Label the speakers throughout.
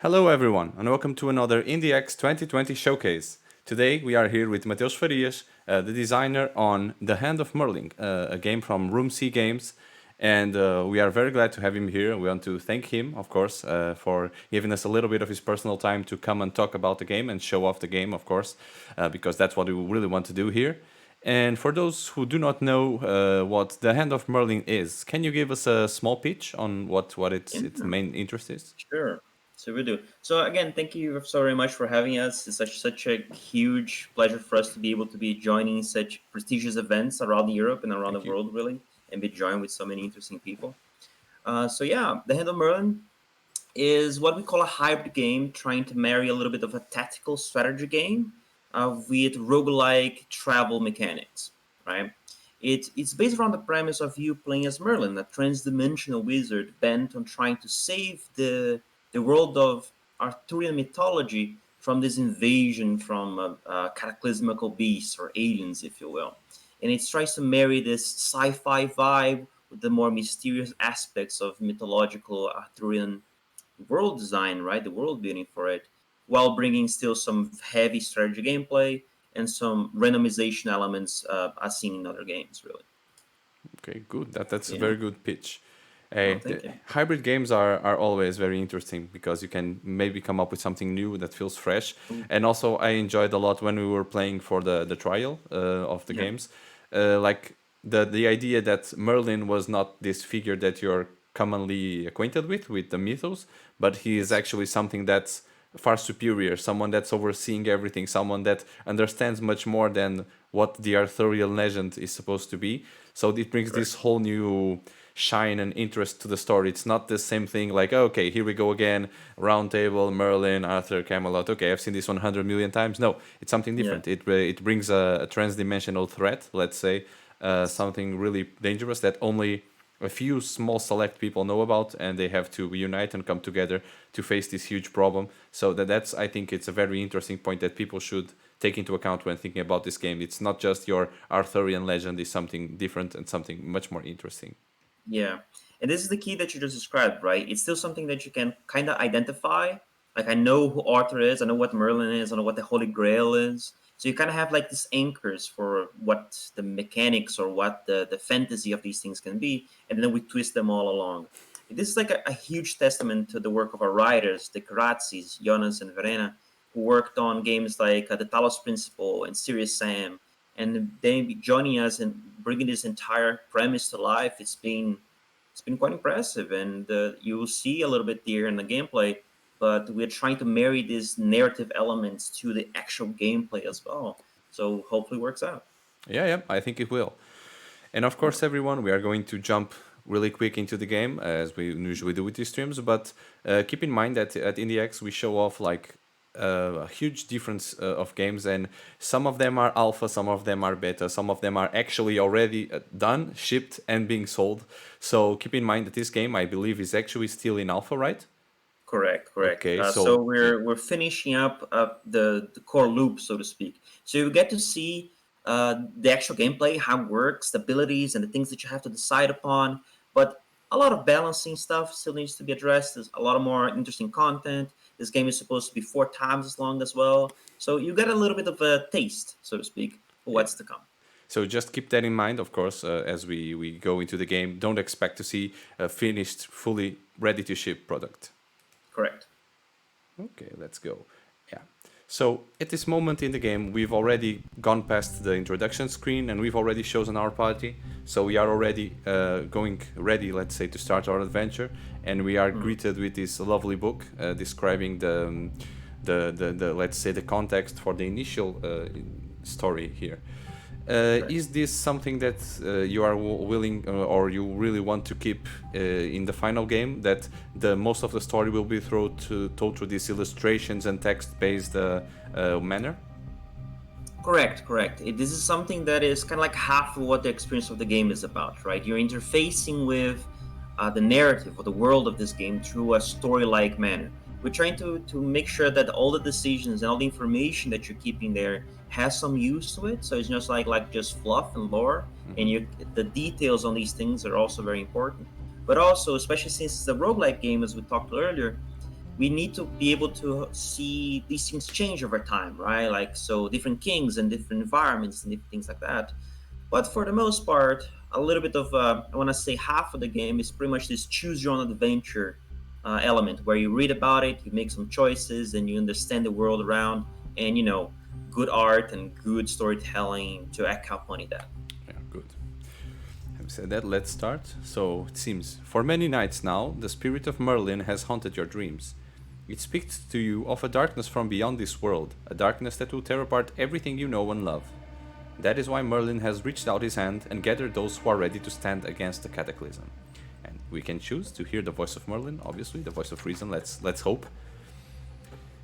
Speaker 1: Hello, everyone, and welcome to another IndieX 2020 showcase. Today, we are here with Mateus Farias, the designer on The Hand of Merlin, a game from Room C Games, and we are very glad to have him here. We want to thank him, of course, for giving us a little bit of his personal time to come and talk about the game and show off the game, of course, because that's what we really want to do here. And for those who do not know what The Hand of Merlin is, can you give us a small pitch on what its
Speaker 2: Yeah,
Speaker 1: main interest is?
Speaker 2: sure. So we do. So again, thank you so very much for having us. It's such a huge pleasure for us to be able to be joining such prestigious events around Europe and around the
Speaker 1: Thank you.
Speaker 2: world, really, and be joined with so many interesting people. So yeah, the Hand of Merlin is what we call a hybrid game, trying to marry a little bit of a tactical strategy game with roguelike travel mechanics, right? It's based around the premise of you playing as Merlin, a trans-dimensional wizard bent on trying to save the world of Arthurian mythology from this invasion from cataclysmical beasts or aliens, if you will. And it tries to marry this sci-fi vibe with the more mysterious aspects of mythological Arthurian world design, right? The world building for it, while bringing still some heavy strategy gameplay and some randomization elements as seen in other games, really.
Speaker 1: Okay, good. That's a
Speaker 2: Yeah.
Speaker 1: very good pitch.
Speaker 2: No,
Speaker 1: The
Speaker 2: thank you.
Speaker 1: hybrid games are always very interesting because you can maybe come up with something new that feels fresh.
Speaker 2: Cool.
Speaker 1: And also, I enjoyed a lot when we were playing for the trial of the
Speaker 2: Yeah.
Speaker 1: games, like the idea that Merlin was not this figure that you're commonly acquainted with the mythos, but he is
Speaker 2: Yes.
Speaker 1: actually something that's far superior, someone that's overseeing everything, someone that understands much more than what the Arthurian legend is supposed to be. So it brings this
Speaker 2: Correct.
Speaker 1: whole new shine and interest to the story. It's not the same thing like, okay, here we go again, Round Table, Merlin, Arthur, Camelot. Okay, I've seen this 100 million times. No, it's something
Speaker 2: Yeah.
Speaker 1: different. It brings a trans-dimensional threat, let's say,
Speaker 2: Yes.
Speaker 1: something really dangerous that only a few small select people know about, and they have to unite and come together to face this huge problem. So that's, I think it's a very interesting point that people should take into account when thinking about this game. It's not just your Arthurian legend; it's something different and something much more interesting.
Speaker 2: Yeah. And this is the key that you just described, right? It's still something that you can kind of identify. Like, I know who Arthur is, I know what Merlin is, I know what the Holy Grail is. So you kind of have like these anchors for what the mechanics or what the fantasy of these things can be, and then we twist them all along. This is like a huge testament to the work of our writers, the Karatzis, Jonas and Verena, who worked on games like the Talos Principle and Serious Sam, and they joining us and bringing this entire premise to life. It's been quite impressive, and you will see a little bit there in the gameplay. But we're trying to marry these narrative elements to the actual gameplay as well. So hopefully it works out.
Speaker 1: Yeah, yeah, I think it will. And of
Speaker 2: Yeah.
Speaker 1: course, everyone, we are going to jump really quick into the game as we usually do with these streams. But keep in mind that at IndieX we show off like a huge difference of games, and some of them are alpha, some of them are beta, some of them are actually already done, shipped, and being sold. So keep in mind that this game, I believe, is actually still in alpha, right?
Speaker 2: Correct, correct.
Speaker 1: Okay,
Speaker 2: So
Speaker 1: so
Speaker 2: we're finishing up the core loop, so to speak. So you get to see the actual gameplay, how it works, the abilities, and the things that you have to decide upon. But a lot of balancing stuff still needs to be addressed. There's a lot of more interesting content. This game is supposed to be 4 times as long as well. So you get a little bit of a taste, so to speak, for
Speaker 1: yeah.
Speaker 2: what's to come.
Speaker 1: So just keep that in mind, of course, as we go into the game. Don't expect to see a finished, fully ready to ship product.
Speaker 2: Correct.
Speaker 1: Okay, let's go. Yeah. So at this moment in the game, we've already gone past the introduction screen and we've already chosen our party. So we are already going ready, let's say, to start our adventure. And we are
Speaker 2: Mhm.
Speaker 1: greeted with this lovely book describing the let's say the context for the initial story here.
Speaker 2: Correct.
Speaker 1: Is this something that you are willing or you really want to keep in the final game? That the most of the story will be told through these illustrations and text-based manner?
Speaker 2: Correct, correct. This is something that is kind of like half of what the experience of the game is about, right? You're interfacing with the narrative or the world of this game through a story-like manner. We're trying to make sure that all the decisions and all the information that you're keeping there has some use to it. So it's just like just fluff and lore, and
Speaker 1: Hmm.
Speaker 2: the details on these things are also very important. But also, especially since it's a roguelike game, as we talked earlier, we need to be able to see these things change over time, right? Like, so different kings and different environments and different things like that. But for the most part, a little bit of, I want to say half of the game is pretty much this choose your own adventure element where you read about it, you make some choices, and you understand the world around, and good art and good storytelling to accompany that.
Speaker 1: Yeah, good. Having said that, let's start. So it seems, for many nights now, the spirit of Merlin has haunted your dreams. It speaks to you of a darkness from beyond this world, a darkness that will tear apart everything you know and love. That is why Merlin has reached out his hand and gathered those who are ready to stand against the cataclysm. And we can choose to hear the voice of Merlin, obviously, the voice of reason, let's hope.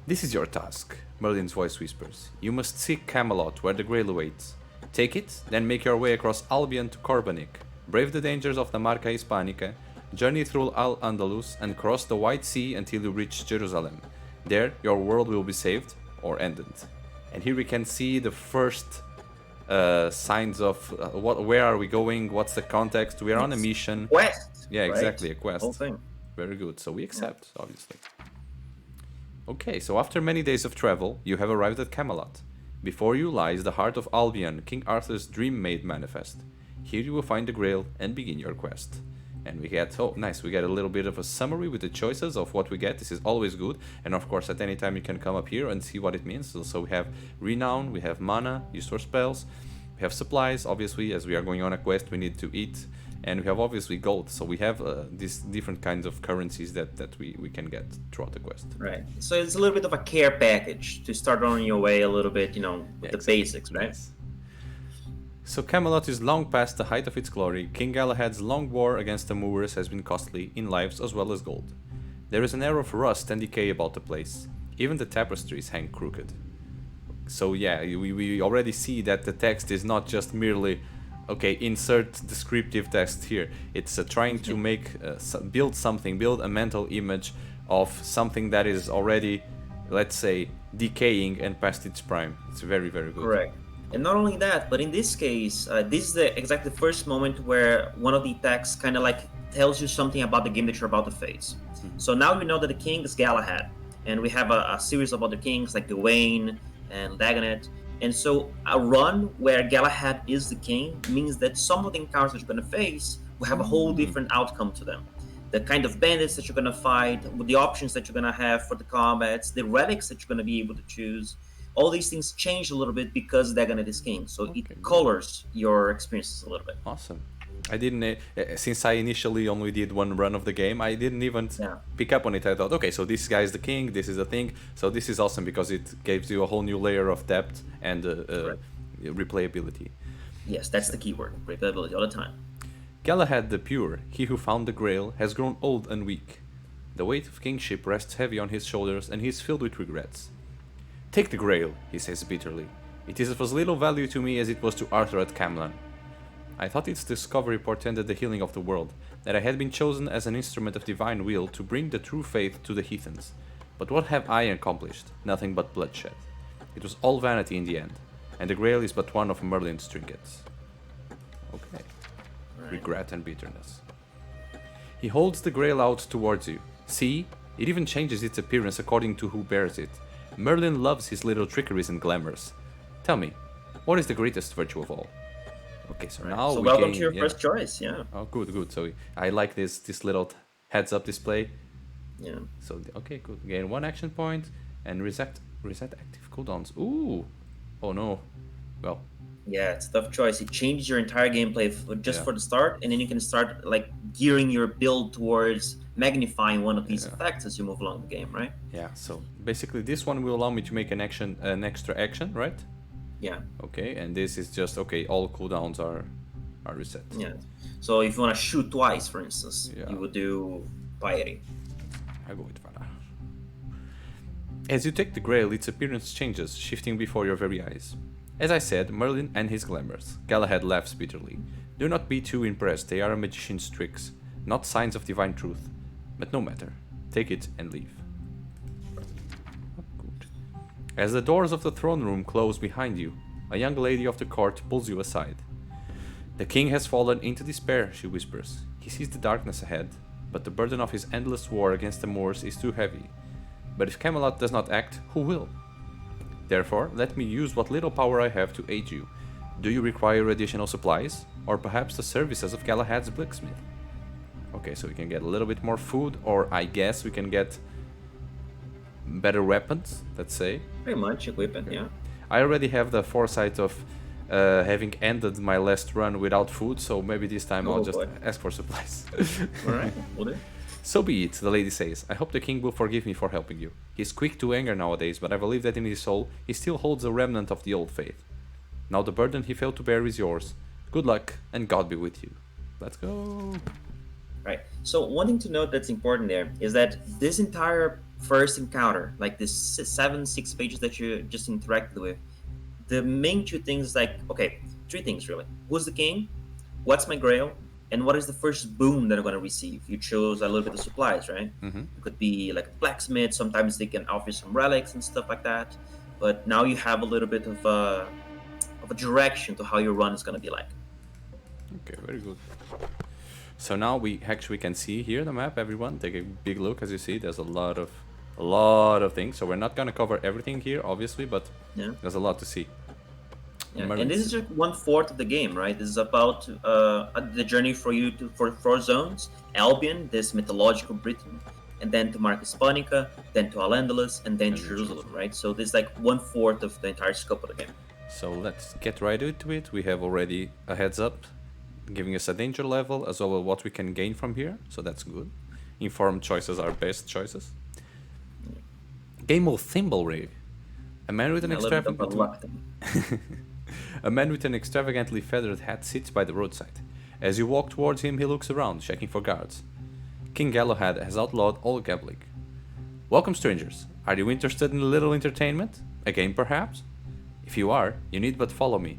Speaker 1: This is your task, Merlin's voice whispers. You must seek Camelot, where the Grail awaits. Take it, then make your way across Albion to Corbanic. Brave the dangers of the Marca Hispanica, journey through Al-Andalus, and cross the White Sea until you reach Jerusalem. There, your world will be saved, or ended. And here we can see the first signs of where are we going, what's the context. We are on a mission.
Speaker 2: Quest.
Speaker 1: Yeah,
Speaker 2: right?
Speaker 1: exactly, a quest.
Speaker 2: Whole thing.
Speaker 1: Very good. So we accept, obviously. Okay, so after many days of travel, you have arrived at Camelot. Before you lies the heart of Albion, King Arthur's dream-made manifest. Here you will find the Grail and begin your quest. And we get, oh nice, we get a little bit of a summary with the choices of what we get. This is always good. And of course, at any time you can come up here and see what it means. So we have Renown, we have Mana, use for spells. We have supplies, obviously, as we are going on a quest, we need to eat. And we have obviously gold, so we have these different kinds of currencies that we can get throughout the quest.
Speaker 2: Right. So it's a little bit of a care package to start on your way a little bit, with the
Speaker 1: exactly.
Speaker 2: basics, right?
Speaker 1: Yes. So Camelot is long past the height of its glory. King Galahad's long war against the Moors has been costly, in lives as well as gold. There is an air of rust and decay about the place. Even the tapestries hang crooked. So yeah, we already see that the text is not just merely, okay, insert descriptive text here. It's trying to make, build a mental image of something that is already, let's say, decaying and past its prime. It's very, very good.
Speaker 2: Correct. And not only that, but in this case, this is exactly the first moment where one of the texts kind of like tells you something about the game that you're about to face. So now we know that the king is Galahad, and we have a series of other kings like Gawain and Dagonet. And so a run where Galahad is the king means that some of the encounters that you're going to face will have a whole different outcome to them. The kind of bandits that you're going to fight, with the options that you're going to have for the combats, the relics that you're going to be able to choose, all these things change a little bit because Dagonet is king. So it colors your experiences a little bit.
Speaker 1: Awesome. I didn't, since I initially only did one run of the game, I didn't even pick up on it. I thought, okay, so this guy is the king, this is the thing. So this is awesome because it gives you a whole new layer of depth and replayability.
Speaker 2: Yes, that's the key word, replayability all the time.
Speaker 1: Galahad the Pure, he who found the Grail, has grown old and weak. The weight of kingship rests heavy on his shoulders and he is filled with regrets. Take the Grail, he says bitterly. It is of as little value to me as it was to Arthur at Camlan. I thought its discovery portended the healing of the world, that I had been chosen as an instrument of divine will to bring the true faith to the heathens. But what have I accomplished? Nothing but bloodshed. It was all vanity in the end, and the Grail is but one of Merlin's trinkets. Okay. Right. Regret and bitterness. He holds the Grail out towards you. See, it even changes its appearance according to who bears it. Merlin loves his little trickeries and glamours. Tell me, what is the greatest virtue of all? Okay, so now
Speaker 2: so welcome to your first choice, yeah.
Speaker 1: Oh, good. So I like this little heads-up display.
Speaker 2: Yeah.
Speaker 1: So okay, good. Gain 1 action point and reset active cooldowns. Ooh, oh no. Well.
Speaker 2: Yeah, it's a tough choice. It changes your entire gameplay for the start, and then you can start like gearing your build towards magnifying one of these effects as you move along the game, right?
Speaker 1: Yeah. So basically, this one will allow me to make an extra action, right?
Speaker 2: Yeah.
Speaker 1: Okay, and this is just okay. All cooldowns are reset.
Speaker 2: Yeah. So if you want to shoot twice, for instance, you would do piety.
Speaker 1: I go with Vara. As you take the Grail, its appearance changes, shifting before your very eyes. As I said, Merlin and his glamours. Galahad laughs bitterly. Do not be too impressed. They are a magician's tricks, not signs of divine truth. But no matter. Take it and leave. As the doors of the throne room close behind you, a young lady of the court pulls you aside. The king has fallen into despair, she whispers. He sees the darkness ahead, but the burden of his endless war against the Moors is too heavy. But if Camelot does not act, who will? Therefore, let me use what little power I have to aid you. Do you require additional supplies? Or perhaps the services of Galahad's blacksmith? Okay, so we can get a little bit more food, or I guess we can get better weapons, let's say.
Speaker 2: Pretty much equipment, yeah.
Speaker 1: I already have the foresight of having ended my last run without food, so maybe this time I'll just ask for supplies.
Speaker 2: Alright, will do.
Speaker 1: So be it, the lady says. I hope the king will forgive me for helping you. He's quick to anger nowadays, but I believe that in his soul he still holds a remnant of the old faith. Now the burden he failed to bear is yours. Good luck, and God be with you. Let's go.
Speaker 2: Right. So one thing to note that's important there is that this entire first encounter, like this 6 pages that you just interacted with, the main two things, like, okay, 3 things really. Who's the king? What's my grail? And what is the first boon that I'm going to receive? You chose a little bit of supplies, right?
Speaker 1: Mm-hmm.
Speaker 2: It could be like a blacksmith. Sometimes they can offer some relics and stuff like that. But now you have a little bit of a direction to how your run is going to be like.
Speaker 1: Okay, very good. So now we actually can see here the map, everyone. Take a big look. As you see, there's a lot of things. So we're not going to cover everything here, obviously, but there's a lot to see.
Speaker 2: Yeah, and this is just 1/4 of the game, right? This is about the journey for you for 4 zones: Albion, this mythological Britain, and then to Marcus Sponica, then to Al-Andalus, and then to Jerusalem, right? So this is like 1/4 of the entire scope of the game.
Speaker 1: So let's get right into it. We have already a heads up, giving us a danger level as well as what we can gain from here. So that's good. Informed choices are best choices. Game of Thimblerig. A man with an A man with an extravagantly feathered hat sits by the roadside. As you walk towards him, he looks around, checking for guards. King Galahad has outlawed all gambling. Welcome, strangers. Are you interested in a little entertainment? A game, perhaps? If you are, you need but follow me.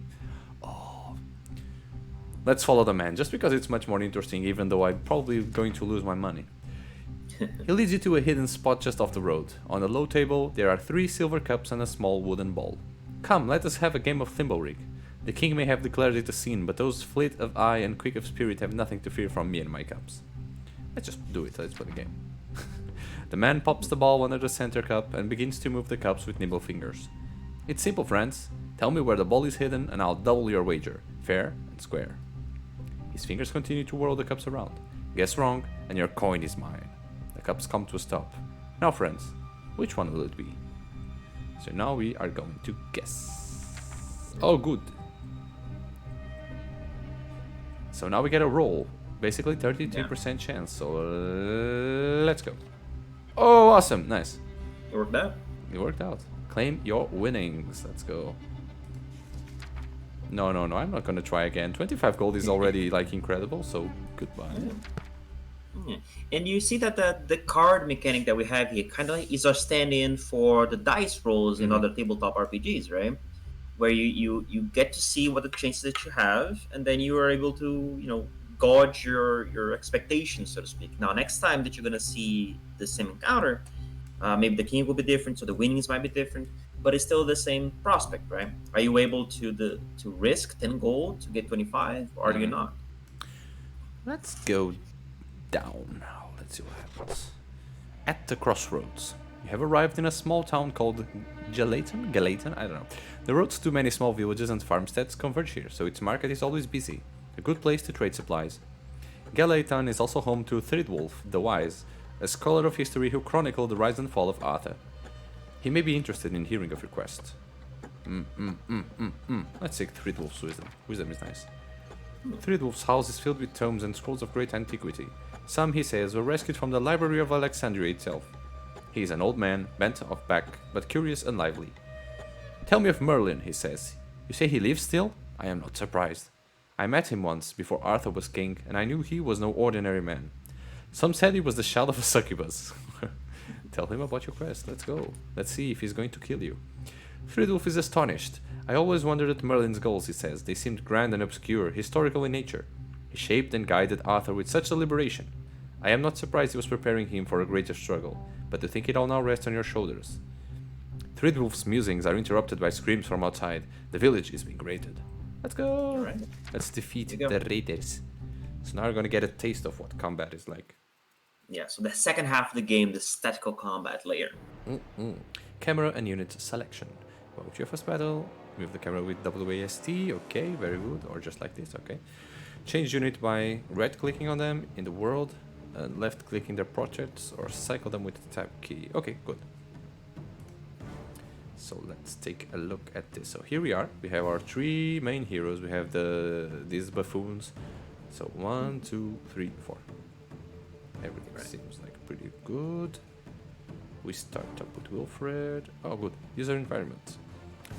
Speaker 1: Oh. Let's follow the man, just because it's much more interesting, even though I'm probably going to lose my money. He leads you to a hidden spot just off the road. On a low table, there are 3 silver cups and a small wooden ball. Come, let us have a game of Thimblerig. The king may have declared it a sin, but those fleet of eye and quick of spirit have nothing to fear from me and my cups. Let's just do it, let's play the game. The man pops the ball under the center cup and begins to move the cups with nimble fingers. It's simple, friends. Tell me where the ball is hidden and I'll double your wager. Fair and square. His fingers continue to whirl the cups around. Guess wrong, and your coin is mine. The cups come to a stop. Now, friends, which one will it be? So now we are going to guess. Oh, good. So now we get a roll. Basically 32% chance. So let's go. Oh, awesome. Nice.
Speaker 2: It worked out.
Speaker 1: It worked out. Claim your winnings. Let's go. No. I'm not going to try again. 25 gold is already like incredible. So goodbye.
Speaker 2: Yeah. And you see that the card mechanic that we have here kind of is a stand-in for the dice rolls in other tabletop RPGs, right? Where you get to see what the chances that you have, and then you are able to, gauge your expectations, so to speak. Now, next time that you're going to see the same encounter, maybe the king will be different, so the winnings might be different, but it's still the same prospect, right? Are you able to risk 10 gold to get 25, or are you not?
Speaker 1: Let's go down now. Let's see what happens. At the crossroads, you have arrived in a small town called Gallatin? I don't know. The roads to many small villages and farmsteads converge here, so its market is always busy. A good place to trade supplies. Gallatin is also home to Thridwulf the Wise, a scholar of history who chronicled the rise and fall of Arthur. He may be interested in hearing of your quest. Let's seek Thridwulf's wisdom. Wisdom is nice. Thridwulf's house is filled with tomes and scrolls of great antiquity. Some, he says, were rescued from the library of Alexandria itself. He is an old man, bent of back, but curious and lively. Tell me of Merlin, he says. You say he lives still? I am not surprised. I met him once, before Arthur was king, and I knew he was no ordinary man. Some said he was the child of a succubus. Tell him about your quest, let's go. Let's see if he's going to kill you. Thridwulf is astonished. I always wondered at Merlin's goals, he says. They seemed grand and obscure, historical in nature. He shaped and guided Arthur with such deliberation. I am not surprised he was preparing him for a greater struggle, but to think it all now rests on your shoulders. Thridwulf's musings are interrupted by screams from outside. The village is being raided. Let's go!
Speaker 2: Alright.
Speaker 1: Let's defeat the raiders. So now we're gonna get a taste of what combat is like.
Speaker 2: Yeah, so the second half of the game, the statical combat layer.
Speaker 1: Camera and unit selection. Go to your first battle. Move the camera with WASD. Okay, very good. Or just like this. Okay. Change unit by right-clicking on them in the world, and left-clicking their portraits, or cycle them with the tab key. Okay, good. So let's take a look at this. So here we are. We have our three main heroes. We have these buffoons. So 1, 2, 3, 4. Everything seems like pretty good. We start up with Wilfred. Oh, good. User environment.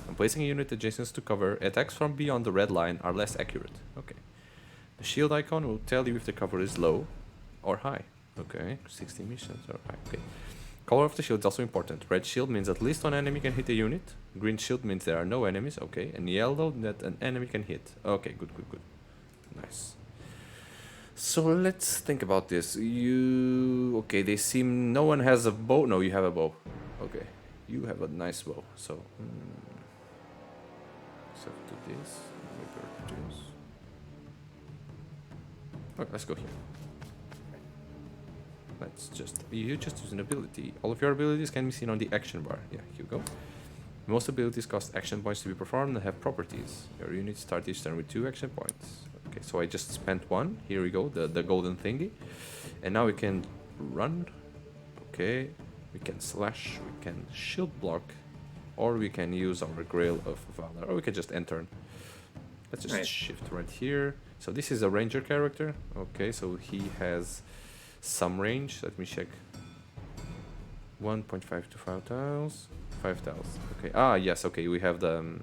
Speaker 1: I'm placing a unit adjacent to cover. Attacks from beyond the red line are less accurate. Okay. The shield icon will tell you if the cover is low or high. Okay. 60 missions or high. Okay. Color of the shield is also important. Red shield means at least one enemy can hit a unit. Green shield means there are no enemies. Okay. And yellow that an enemy can hit. Okay. Good, good, good. Nice. So let's think about this. Okay, they seem... No one has a bow. No, you have a bow. Okay. You have a nice bow. So... So do this. This. Okay, let's go here. Let's just... You just use an ability. All of your abilities can be seen on the action bar. Yeah, here you go. Most abilities cost action points to be performed and have properties. Your units start each turn with 2 action points. Okay, so I just spent 1. Here we go, the golden thingy. And now we can run. Okay, we can slash, we can shield block, or we can use our Grail of Valor, or we can just enter. Let's just shift right here. So this is a ranger character. Okay, so he has some range. Let me check. 1.5 to 5 tiles. 5 tiles. Okay. Ah, yes. Okay, we have the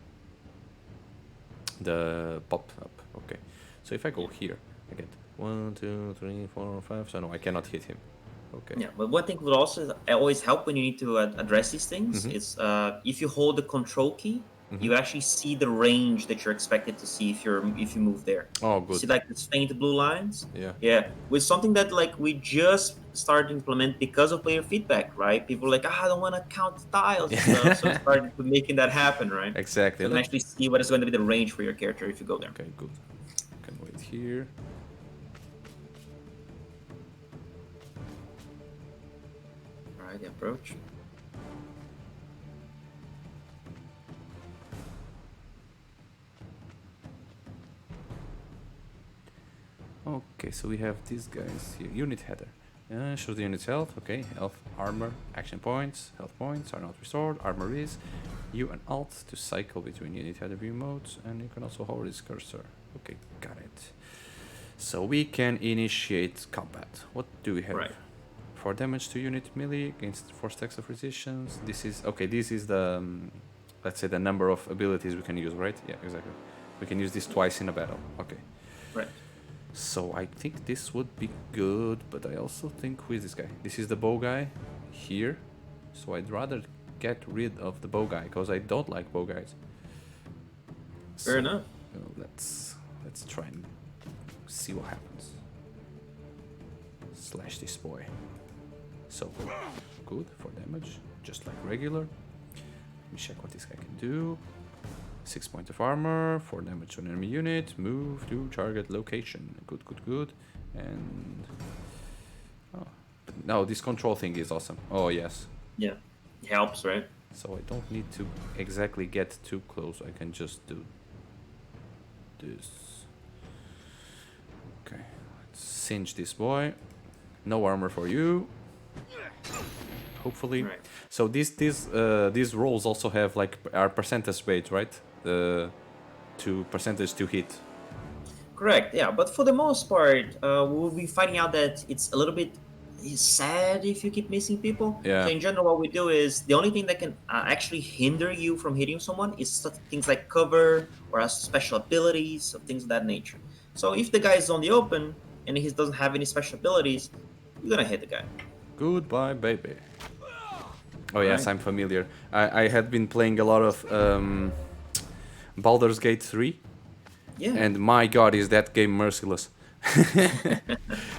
Speaker 1: pop up. Okay. So if I go here, I get 1, 2, 3, 4, 5. So no, I cannot hit him. Okay.
Speaker 2: Yeah, but one thing will also always help when you need to address these things is if you hold the control key, you actually see the range that you're expected to see if you move there.
Speaker 1: Oh, good.
Speaker 2: See like these faint blue lines?
Speaker 1: Yeah.
Speaker 2: Yeah. With something that like we just started to implement because of player feedback, right? People are like, I don't want to count tiles and stuff. So started making that happen, right?
Speaker 1: Exactly.
Speaker 2: So you can actually see what is going to be the range for your character if you go there.
Speaker 1: Okay, good. Can wait here.
Speaker 2: Alright, the approach.
Speaker 1: Okay, so we have these guys here. Unit header. Shows the unit's health. Okay, health, armor, action points, health points are not restored. Armor is. U and Alt to cycle between unit header view modes, and you can also hover this cursor. Okay, got it. So we can initiate combat. What do we have?
Speaker 2: Right.
Speaker 1: 4 damage to unit melee against 4 stacks of resistance. This is okay. This is the let's say the number of abilities we can use, right? Yeah, exactly. We can use this twice in a battle. Okay.
Speaker 2: Right.
Speaker 1: So I think this would be good, but I also think, who is this guy? This is the bow guy here. So I'd rather get rid of the bow guy because I don't like bow guys.
Speaker 2: Fair enough.
Speaker 1: Let's try and see what happens. Slash this boy. So good for damage, just like regular. Let me check what this guy can do. 6 points of armor, 4 damage to an enemy unit, move to target location. Good, good, good. And oh, but no, this control thing is awesome. Oh yes.
Speaker 2: Yeah, it helps, right?
Speaker 1: So I don't need to exactly get too close. I can just do this. Okay, let's singe this boy. No armor for you. Hopefully.
Speaker 2: Right.
Speaker 1: So these rolls also have like our percentage rate, right? To percentage to hit.
Speaker 2: Correct. Yeah, but for the most part, we'll be finding out that it's a little bit sad if you keep missing people.
Speaker 1: Yeah.
Speaker 2: So in general, what we do is the only thing that can actually hinder you from hitting someone is things like cover or special abilities or things of that nature. So if the guy is on the open and he doesn't have any special abilities, you're gonna hit the guy.
Speaker 1: Goodbye, baby. Oh yes,
Speaker 2: Right.
Speaker 1: I'm familiar. I had been playing a lot of Baldur's Gate 3,
Speaker 2: Yeah.
Speaker 1: and my god, is that game merciless.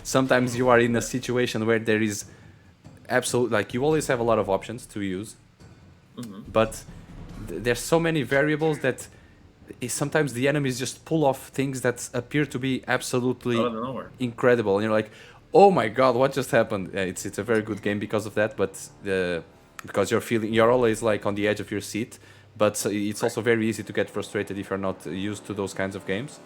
Speaker 1: Sometimes you are in a situation where there is absolute, like, you always have a lot of options to use, but there's so many variables that sometimes the enemies just pull off things that appear to be absolutely
Speaker 2: Out of nowhere.
Speaker 1: incredible, and you're like, Oh my God, what just happened? It's a very good game because of that, but because you're always like on the edge of your seat, but it's
Speaker 2: Right.
Speaker 1: also very easy to get frustrated if you're not used to those kinds of games.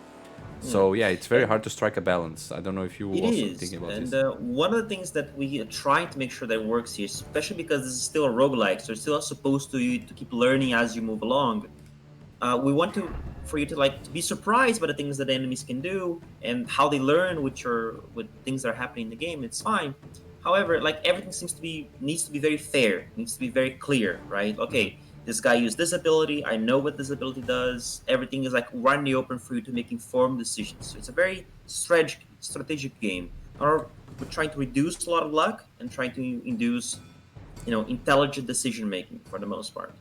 Speaker 2: Yeah.
Speaker 1: So yeah, it's very
Speaker 2: And
Speaker 1: hard to strike a balance. I don't know if you
Speaker 2: it
Speaker 1: also
Speaker 2: is.
Speaker 1: thinking about
Speaker 2: And
Speaker 1: this.
Speaker 2: one of the things that we are trying to make sure that works here, especially because this is still a roguelike, so you're still supposed to keep learning as you move along. We want to for you to like to be surprised by the things that the enemies can do and how they learn with things that are happening in the game. It's fine. However, like everything seems to be needs to be very fair, needs to be very clear, right?
Speaker 1: Hmm.
Speaker 2: Okay, this guy used this ability. I know what this ability does. Everything is like right in the open for you to make informed decisions. So it's a very strategic game. Or we're trying to reduce a lot of luck and trying to induce, intelligent decision making for the most part.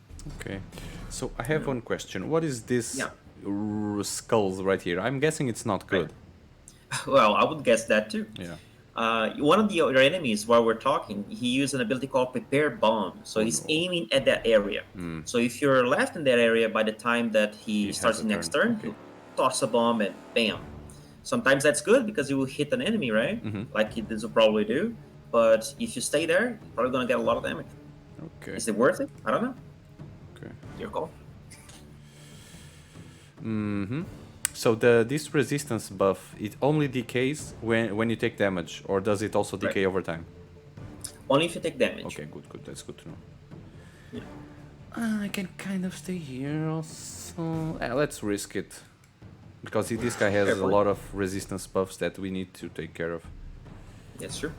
Speaker 1: Okay, so I
Speaker 2: You
Speaker 1: have
Speaker 2: know,
Speaker 1: one question. What is this
Speaker 2: yeah,
Speaker 1: skulls right here? I'm guessing it's not
Speaker 2: right.
Speaker 1: good.
Speaker 2: Well, I would guess that too.
Speaker 1: Yeah.
Speaker 2: One of the other enemies, while we're talking, he used an ability called Prepare Bomb. So
Speaker 1: Oh
Speaker 2: he's
Speaker 1: no.
Speaker 2: aiming at that area.
Speaker 1: Hmm.
Speaker 2: So if you're left in that area by the time that he
Speaker 1: He has
Speaker 2: starts
Speaker 1: a
Speaker 2: the next
Speaker 1: turn.
Speaker 2: turn,
Speaker 1: Okay.
Speaker 2: he'll toss a bomb and bam. Sometimes that's good because you will hit an enemy, right?
Speaker 1: Mm-hmm.
Speaker 2: Like this will probably do. But if you stay there, you're probably gonna get a lot of damage.
Speaker 1: Okay.
Speaker 2: Is it worth it? I don't know.
Speaker 1: Okay.
Speaker 2: Your call.
Speaker 1: Mm-hmm. So this resistance buff, it only decays when you take damage, or does it also
Speaker 2: Right.
Speaker 1: decay over time?
Speaker 2: Only if you take damage.
Speaker 1: Okay, good, good. That's good to know.
Speaker 2: Yeah.
Speaker 1: I can kind of stay here also. Let's risk it. Because this guy has
Speaker 2: Fair
Speaker 1: a
Speaker 2: point.
Speaker 1: lot of resistance buffs that we need to take care of.
Speaker 2: That's true.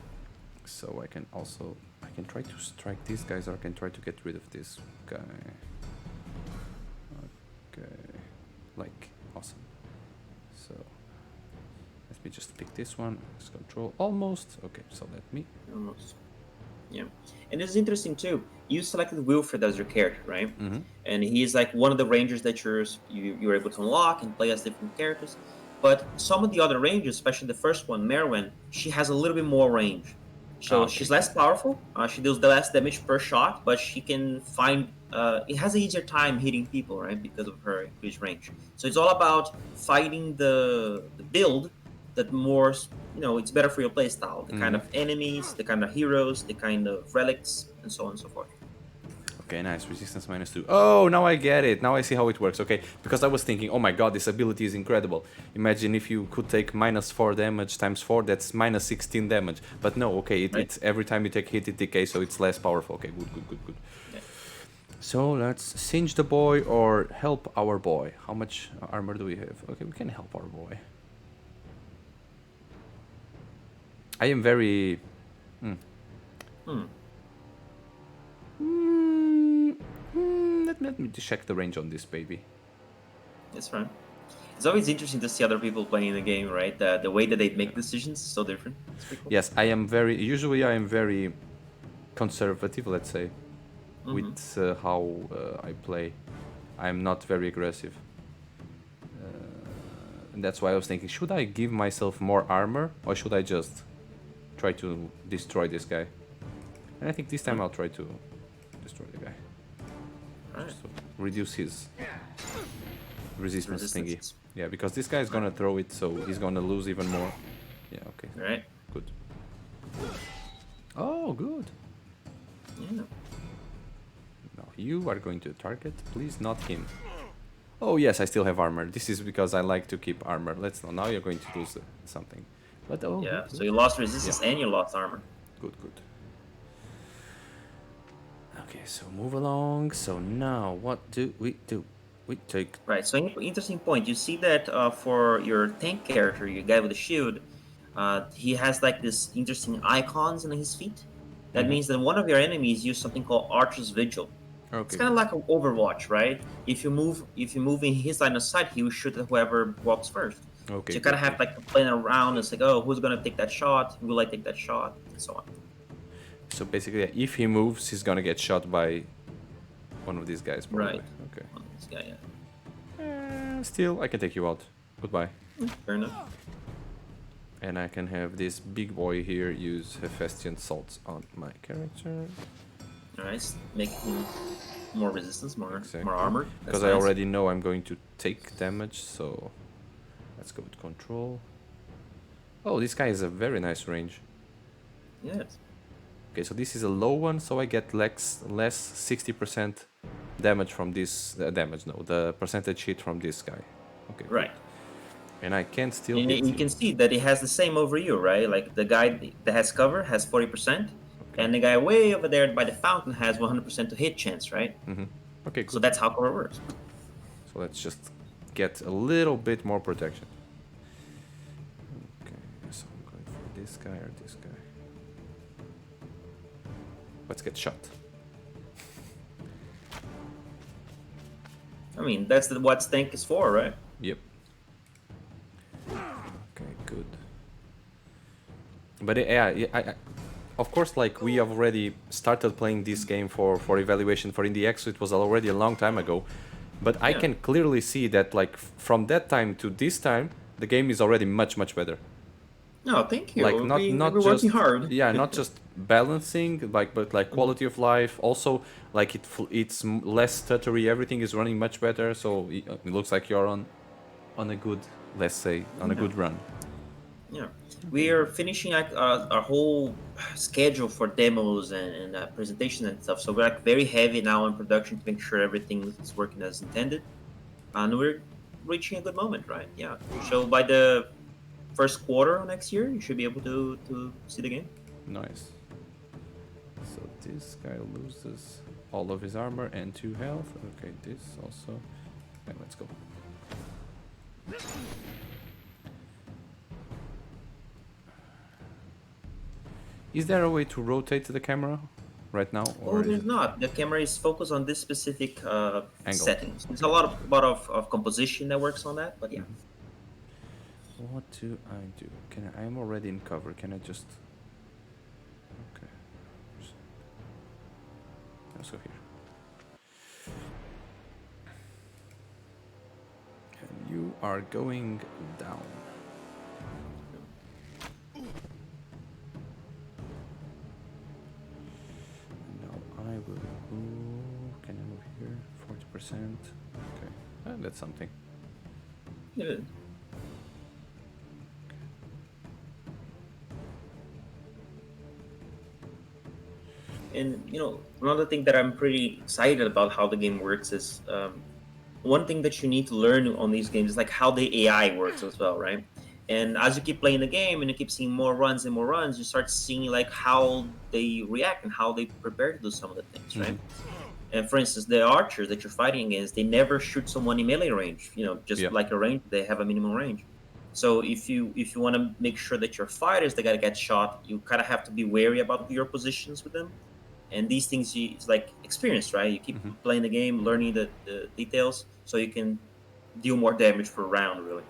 Speaker 1: So I can also... I can try to strike these guys, or I can try to get rid of this guy. Okay. Like, awesome. So, let me just pick this one. Let's control almost. Okay, so let me...
Speaker 2: Almost. Yeah, and it's interesting too. You selected Wilfred as your character, right?
Speaker 1: Mm-hmm.
Speaker 2: And he's like one of the rangers that you're able to unlock and play as different characters. But some of the other rangers, especially the first one, Merwin, she has a little bit more range.
Speaker 1: Ah,
Speaker 2: So
Speaker 1: okay.
Speaker 2: she's less powerful. She deals the less damage per shot, but she can find. It has an easier time hitting people, right, because of her increased range. So it's all about fighting the build that more it's better for your playstyle. The kind
Speaker 1: Mm-hmm.
Speaker 2: of enemies, the kind of heroes, the kind of relics, and so on and so forth.
Speaker 1: Okay, nice. Resistance -2. Oh, now I get it. Now I see how it works. Okay, because I was thinking, oh my god, this ability is incredible. Imagine if you could take -4 damage times 4, that's -16 damage. But no, okay,
Speaker 2: Right?
Speaker 1: it's every time you take hit, it decays, so it's less powerful. Okay, good, good, good, good.
Speaker 2: Yeah.
Speaker 1: So let's singe the boy or help our boy. How much armor do we have? Okay, we can help our boy. I am very...
Speaker 2: Hmm.
Speaker 1: Let me check the range on this baby.
Speaker 2: That's right. It's always interesting to see other people playing the game, right? The way that they make decisions is so different. It's pretty cool.
Speaker 1: Yes, I am very... Usually I am very conservative, let's say,
Speaker 2: Mm-hmm.
Speaker 1: with how I play. I'm not very aggressive. And that's why I was thinking, should I give myself more armor, or should I just try to destroy this guy? And I think this time I'll try to destroy the guy.
Speaker 2: All right.
Speaker 1: Just to reduce his resistance thingy.
Speaker 2: Resistances.
Speaker 1: Yeah, because this guy is gonna throw it, so he's gonna lose even more. Yeah, okay,
Speaker 2: All right.
Speaker 1: good. Oh, good.
Speaker 2: Yeah.
Speaker 1: Now you are going to target, please, not him. Oh yes, I still have armor. This is because I like to keep armor. Let's know. Now you're going to lose something. But oh,
Speaker 2: Yeah.
Speaker 1: good,
Speaker 2: So
Speaker 1: good.
Speaker 2: you lost resistance
Speaker 1: Yeah.
Speaker 2: and you lost armor.
Speaker 1: Good, good. Okay, so move along. So now what do? We take...
Speaker 2: Right. So interesting point. You see that for your tank character, your guy with the shield, he has like this interesting icons in his feet. That
Speaker 1: Mhm.
Speaker 2: means that one of your enemies use something called Archer's Vigil. It's
Speaker 1: Okay,
Speaker 2: kind of
Speaker 1: good.
Speaker 2: like an Overwatch, right? If you move in his line of sight, he will shoot at whoever walks first. So
Speaker 1: Okay,
Speaker 2: you kind
Speaker 1: good,
Speaker 2: of have
Speaker 1: good.
Speaker 2: like to plan around. It's like, oh, who's gonna take that shot? Will I take that shot? And so on.
Speaker 1: So basically, yeah, if he moves, he's gonna get shot by one of these guys, probably.
Speaker 2: Right.
Speaker 1: Okay.
Speaker 2: Well, this guy, yeah.
Speaker 1: Still, I can take you out. Goodbye.
Speaker 2: Fair enough.
Speaker 1: And I can have this big boy here use Hephaestion salts on my character.
Speaker 2: All right. Make him more resistance, more
Speaker 1: Exactly.
Speaker 2: armor. That's
Speaker 1: Because I
Speaker 2: nice.
Speaker 1: already know I'm going to take damage, so let's go with control. Oh, this guy has a very nice range.
Speaker 2: Yes.
Speaker 1: Okay, so this is a low one, so I get less 60% damage from this damage. No, the percentage hit from this guy. Okay, good.
Speaker 2: Right.
Speaker 1: And I can still
Speaker 2: And
Speaker 1: hit
Speaker 2: you
Speaker 1: you.
Speaker 2: can see that it has the same over you, right? Like the guy that has cover has 40%,
Speaker 1: Okay.
Speaker 2: and the guy way over there by the fountain has 100% to hit chance, right?
Speaker 1: Okay,
Speaker 2: So
Speaker 1: good.
Speaker 2: that's how cover works.
Speaker 1: So let's just get a little bit more protection. Okay, so I'm going for this guy or this guy. Let's get shot.
Speaker 2: I mean, that's what Stank is for, right?
Speaker 1: Yep. Okay, good. But yeah, of course, like we have already started playing this game for evaluation for IndieX, so it was already a long time ago. But I
Speaker 2: Yeah.
Speaker 1: can clearly see that like from that time to this time, the game is already much better.
Speaker 2: No, thank you.
Speaker 1: Like not
Speaker 2: We're working
Speaker 1: just,
Speaker 2: hard.
Speaker 1: yeah, not just balancing, like, but like quality of life. Also, like it's less stuttery. Everything is running much better. So it looks like you're on a good, let's say, on a
Speaker 2: Yeah.
Speaker 1: good run.
Speaker 2: Yeah, we are finishing like our whole schedule for demos and presentation and stuff. So we're like very heavy now in production to make sure everything is working as intended, and we're reaching a good moment, right? Yeah. So by the first quarter of next year, you should be able to see the game.
Speaker 1: Nice. So this guy loses all of his armor and 2 health. Okay, this also. Okay, let's go. Is there a way to rotate the camera right now,
Speaker 2: Oh,
Speaker 1: or is
Speaker 2: there's
Speaker 1: it
Speaker 2: not. The camera is focused on this specific
Speaker 1: angle?
Speaker 2: settings. There's a lot of composition that works on that, but yeah.
Speaker 1: What do I do? I'm already in cover. Can I just? Okay. Let's go here. And you are going down. Now I will move. Can I move here? 40%. Okay. That's something.
Speaker 2: Yeah. And another thing that I'm pretty excited about how the game works is one thing that you need to learn on these games is like how the AI works as well, right? And as you keep playing the game and you keep seeing more runs and more runs, you start seeing like how they react and how they prepare to do some of the things, right? And for instance, the archers that you're fighting against, they never shoot someone in melee range. Just
Speaker 1: Yeah.
Speaker 2: like a range, they have a minimum range. So if you want to make sure that your fighters they gotta get shot, you kind of have to be wary about your positions with them. And these things, it's like experience, right? You keep playing the game, learning the details, so you can deal more damage per round, really.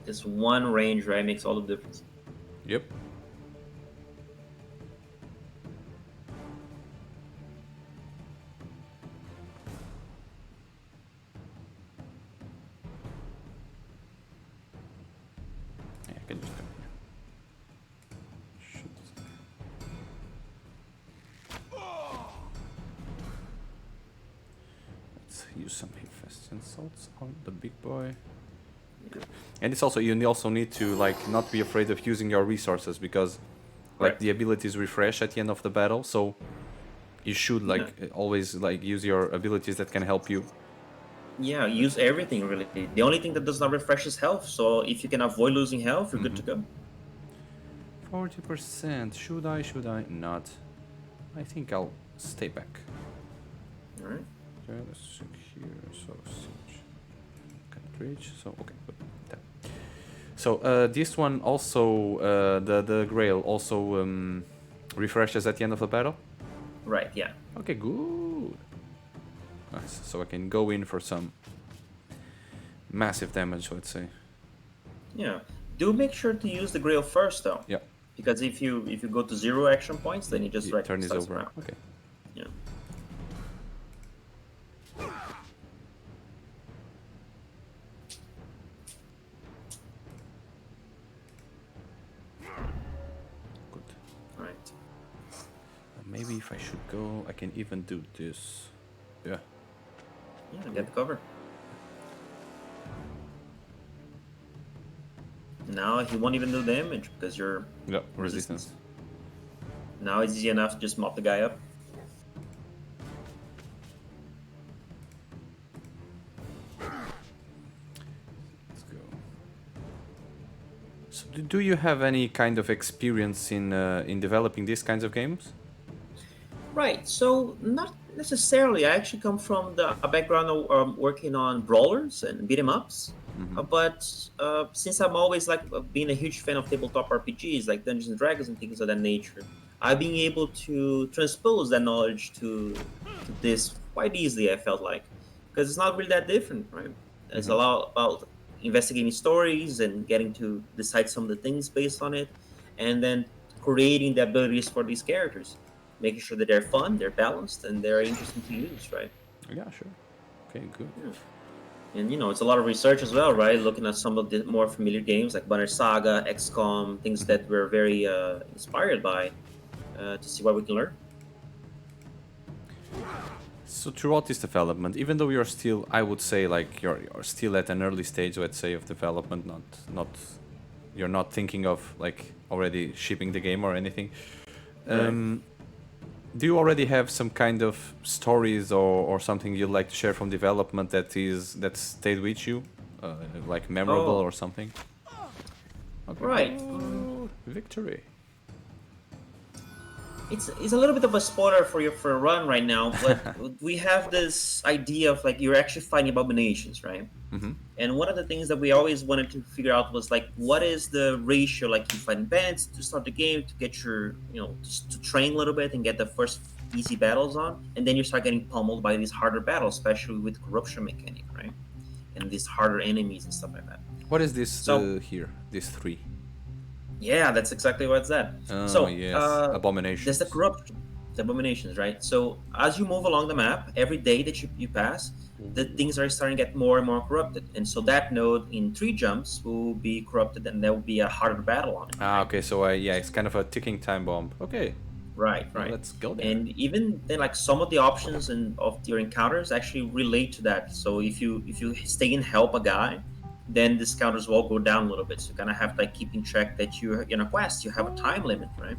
Speaker 2: This one range, right, makes all the difference.
Speaker 1: Yep. Yeah, I can just come here. Shoot. Let's use some infested salts on the big boy. Good. And it's also you also need to like not be afraid of using your resources because like
Speaker 2: Correct.
Speaker 1: the abilities refresh at the end of the battle, so you should like always like use your abilities that can help you.
Speaker 2: Yeah, use everything really. The only thing that does not refresh is health. So if you can avoid losing health, you're good to go.
Speaker 1: 40%. Should I? Should I not? I think I'll stay back.
Speaker 2: All right.
Speaker 1: Okay, let's check here. So siege can't reach. So okay, good. That. So this one also the Grail also refreshes at the end of the battle.
Speaker 2: Right. Yeah.
Speaker 1: Okay, good. Nice. So I can go in for some massive damage, let's say.
Speaker 2: Yeah. Do make sure to use the Grail first, though.
Speaker 1: Yeah.
Speaker 2: Because if you go to 0 action points, then you just
Speaker 1: The turn is
Speaker 2: starts
Speaker 1: over.
Speaker 2: around.
Speaker 1: Okay.
Speaker 2: Yeah.
Speaker 1: if I should go. I can even do this. Yeah.
Speaker 2: Yeah, get the cover. Now he won't even do damage because you're
Speaker 1: Yeah, resistance.
Speaker 2: Now it's easy enough to just mop the guy up.
Speaker 1: Let's go. So, do you have any kind of experience in developing these kinds of games?
Speaker 2: Right. So not necessarily. I actually come from a background of working on brawlers and beat 'em ups. But since I'm always like being a huge fan of tabletop RPGs, like Dungeons and Dragons and things of that nature, I've been able to transpose that knowledge to this quite easily. I felt like because it's not really that different, right? It's a lot about investigating stories and getting to decide some of the things based on it, and then creating the abilities for these characters, making sure that they're fun, they're balanced, and they're interesting to use, right?
Speaker 1: Yeah, sure. Okay, good.
Speaker 2: Yeah. And it's a lot of research as well, right? Looking at some of the more familiar games like Banner Saga, XCOM, things that we're very inspired by to see what we can learn.
Speaker 1: So throughout this development, even though you're still, I would say, like you're still at an early stage, let's say, of development, not you're not thinking of like already shipping the game or anything. Do you already have some kind of stories or something you'd like to share from development that stayed with you, like memorable or something? Okay.
Speaker 2: Right.
Speaker 1: Victory.
Speaker 2: It's a little bit of a spoiler for a run right now, but we have this idea of like you're actually fighting abominations, right? And one of the things that we always wanted to figure out was like what is the ratio, like you fight in bands to start the game to get your just to train a little bit and get the first easy battles on, and then you start getting pummeled by these harder battles, especially with corruption mechanic, right? And these harder enemies and stuff like that.
Speaker 1: What is this here? These three.
Speaker 2: Yeah, that's exactly what's that.
Speaker 1: Oh, yes. Abominations.
Speaker 2: There's the corruption, the abominations, right? So as you move along the map, every day that you pass, the things are starting to get more and more corrupted. And so that node in 3 jumps will be corrupted, and there will be a harder battle on it.
Speaker 1: Okay. So yeah, it's kind of a ticking time bomb. Okay.
Speaker 2: Right.
Speaker 1: Let's go there.
Speaker 2: And even then, like some of the options of your encounters actually relate to that. So if you stay and help a guy, then these counters will go down a little bit. So you kind of have to like keep in check that you in a quest you have a time limit, right?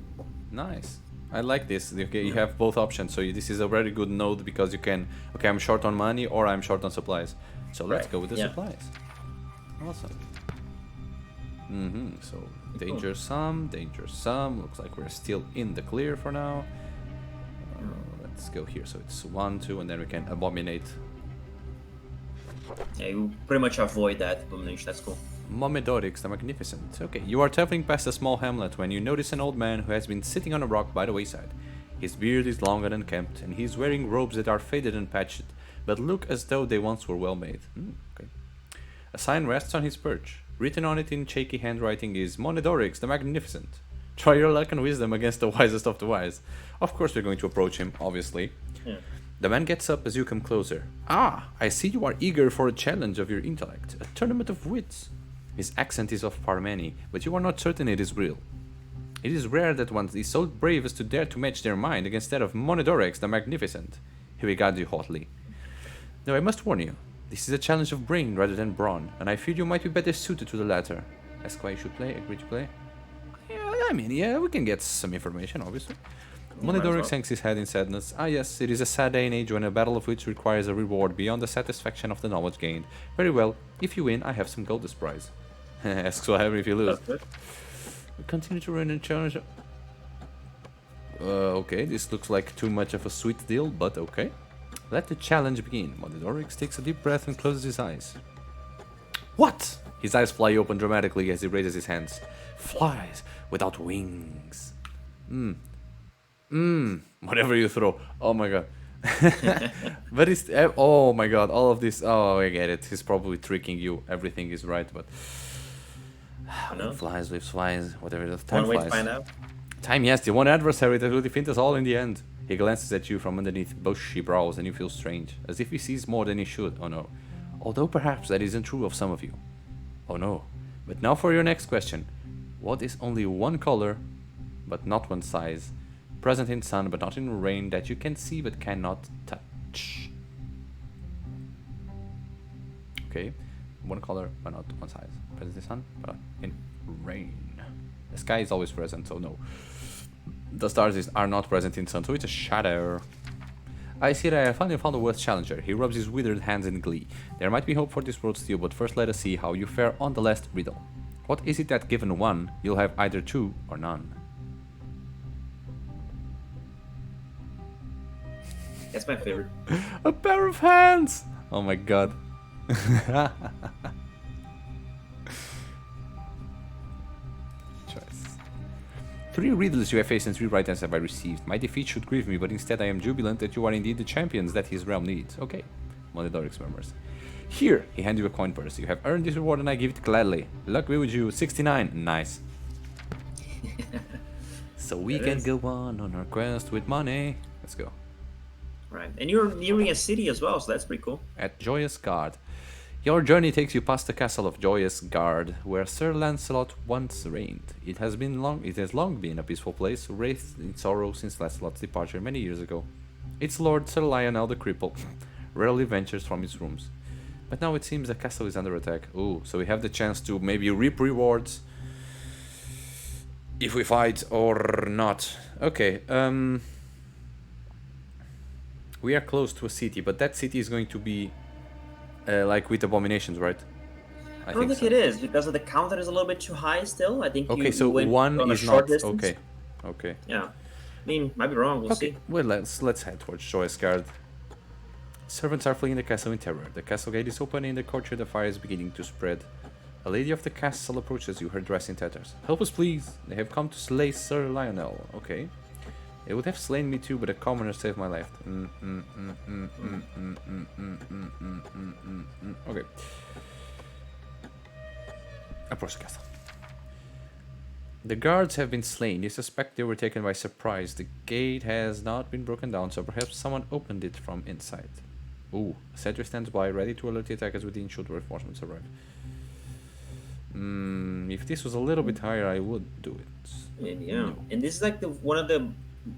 Speaker 1: Nice. I like this. Okay, you have both options. So this is a very good node because you can. Okay, I'm short on money or I'm short on supplies. So let's go with the supplies. Awesome. So danger some. Looks like we're still in the clear for now. Let's go here. So it's 1, 2, and then we can abominate.
Speaker 2: Yeah, you pretty much avoid that abomination. That's cool.
Speaker 1: Momedorix the Magnificent. Okay, you are traveling past a small hamlet when you notice an old man who has been sitting on a rock by the wayside. His beard is long and unkempt, and he is wearing robes that are faded and patched, but look as though they once were well made. Okay. A sign rests on his perch. Written on it in shaky handwriting is Monedorix the Magnificent. Try your luck and wisdom against the wisest of the wise. Of course we're going to approach him, obviously.
Speaker 2: Yeah.
Speaker 1: The man gets up as you come closer. Ah, I see you are eager for a challenge of your intellect, a tournament of wits. His accent is of Parmeni, but you are not certain it is real. It is rare that one is so brave as to dare to match their mind against that of Monedorix the Magnificent. He regards you hotly. Now I must warn you, this is a challenge of brain rather than brawn, and I feel you might be better suited to the latter. Ask why you should play, agree to play? Yeah, we can get some information, obviously. Monedorix hangs his head in sadness. Ah yes, it is a sad day and age when a battle of wits requires a reward beyond the satisfaction of the knowledge gained. Very well, if you win, I have some gold as prize. Asks what happens if you lose. We continue to run and challenge. Okay, this looks like too much of a sweet deal, but okay. Let the challenge begin. Monedorix takes a deep breath and closes his eyes. What? His eyes fly open dramatically as he raises his hands. Flies without wings. Whatever you throw. Oh my god. But it's oh my god, all of this. Oh, I get it. He's probably tricking you. Everything is right, but flies, waves, flies, whatever the time
Speaker 2: One way
Speaker 1: flies.
Speaker 2: to find out.
Speaker 1: Time, yes, the one adversary that will defeat us all in the end. He glances at you from underneath bushy brows, and you feel strange, as if he sees more than he should. Oh no. Although perhaps that isn't true of some of you. Oh no. But now for your next question. What is only one color, but not one size, present in sun but not in rain, that you can see but cannot touch. Okay, one color but not one size. Present in sun but not in rain. The sky is always present, so no. The stars are not present in sun, so it's a shadow. I see that I finally found a worth challenger. He rubs his withered hands in glee. There might be hope for this world still, but first let us see how you fare on the last riddle. What is it that given one, you'll have either two or none?
Speaker 2: That's my favorite.
Speaker 1: A pair of hands! Oh my god. Choice. 3 riddles you have faced and 3 right answers have I received. My defeat should grieve me, but instead I am jubilant that you are indeed the champions that his realm needs. Okay. Mondadorix murmurs. Here, he hands you a coin purse. You have earned this reward and I give it gladly. Luck be with you. 69. Nice. So we can go on our quest with money. Let's go.
Speaker 2: Right, and you're nearing a city as well, so that's pretty cool.
Speaker 1: At Joyous Gard. Your journey takes you past the castle of Joyous Gard, where Sir Lancelot once reigned. It has long been a peaceful place, wreathed in sorrow since Lancelot's departure many years ago. Its lord, Sir Lionel the Cripple, rarely ventures from his rooms. But now it seems the castle is under attack. Ooh, so we have the chance to maybe reap rewards if we fight or not. Okay, we are close to a city, but that city is going to be like with abominations, right?
Speaker 2: I don't think
Speaker 1: so.
Speaker 2: it is, because the counter is a little bit too high still. I think
Speaker 1: okay, so one is not distance. Okay.
Speaker 2: Yeah, I mean, might be wrong. We'll see.
Speaker 1: Well, let's head towards Joyous Gard. Servants are fleeing the castle in terror. The castle gate is open and in the courtyard the fire is beginning to spread. A lady of the castle approaches you, her dress in tatters. Help us, please! They have come to slay Sir Lionel. Okay. They would have slain me too, but a commoner saved my life. Okay. Approach the castle. The guards have been slain. You suspect they were taken by surprise. The gate has not been broken down, so perhaps someone opened it from inside. Ooh, a sentry stands by, ready to alert the attackers within should reinforcements arrive. If this was a little bit higher, I would do it.
Speaker 2: And, yeah, and this is like one of the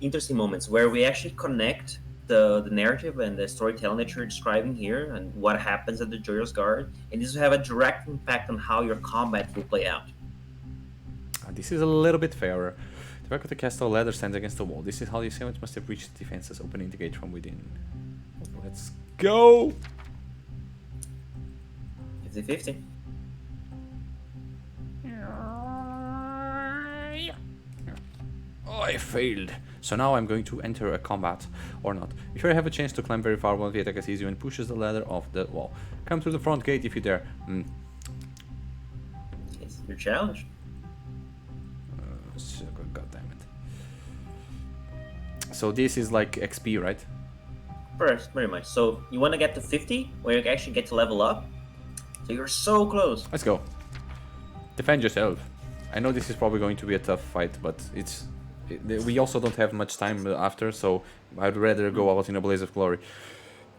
Speaker 2: interesting moments where we actually connect the narrative and the storytelling that you're describing here and what happens at the Joyous Guard, and this will have a direct impact on how your combat will play out.
Speaker 1: This is a little bit fairer. The back of the castle ladder stands against the wall. This is how the assailants must have reached the defenses, opening the gate from within. Let's go!
Speaker 2: 50-50.
Speaker 1: Oh, I failed. So now I'm going to enter a combat, or not. If you have a chance to climb very far, one of the attackers sees you and pushes the ladder off the wall. Come through the front gate if you dare.
Speaker 2: Yes, you're challenged.
Speaker 1: God damn it. So this is like XP, right?
Speaker 2: First, very much. So you want to get to 50, where you actually get to level up. So you're so close.
Speaker 1: Let's go. Defend yourself. I know this is probably going to be a tough fight, but we also don't have much time after, so I'd rather go out in a blaze of glory.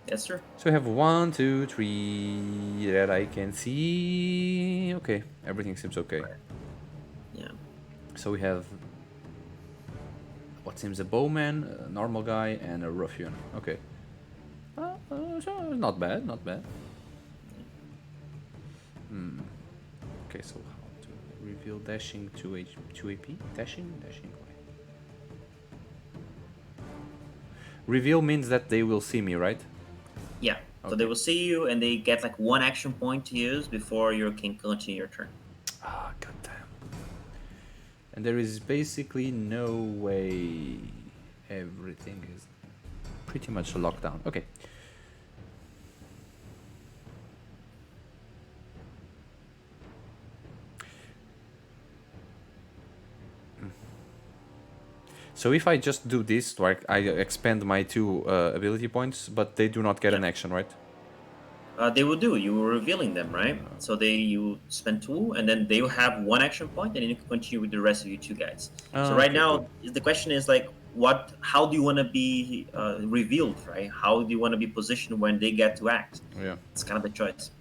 Speaker 2: Yes, sir.
Speaker 1: So we have 1, 2, 3 that I can see. Okay, everything seems okay.
Speaker 2: Right. Yeah.
Speaker 1: So we have what seems a bowman, a normal guy, and a ruffian. Okay. So not bad, not bad. Okay, so how to reveal dashing 2 AP? Dashing? Reveal means that they will see me, right?
Speaker 2: Yeah.
Speaker 1: Okay.
Speaker 2: So they will see you, and they get like 1 action point to use before you can continue your turn.
Speaker 1: Ah, goddamn. And there is basically no way. Everything is pretty much locked down. Okay. So if I just do this, like I expand my 2 ability points, but they do not get an action, right?
Speaker 2: They will do. You were revealing them, right? So you spend 2, and then they will have 1 action point, and then you can continue with the rest of you 2 guys. So right now, cool. The question is like, how do you want to be revealed, right? How do you want to be positioned when they get to act?
Speaker 1: Yeah.
Speaker 2: It's kind of a choice.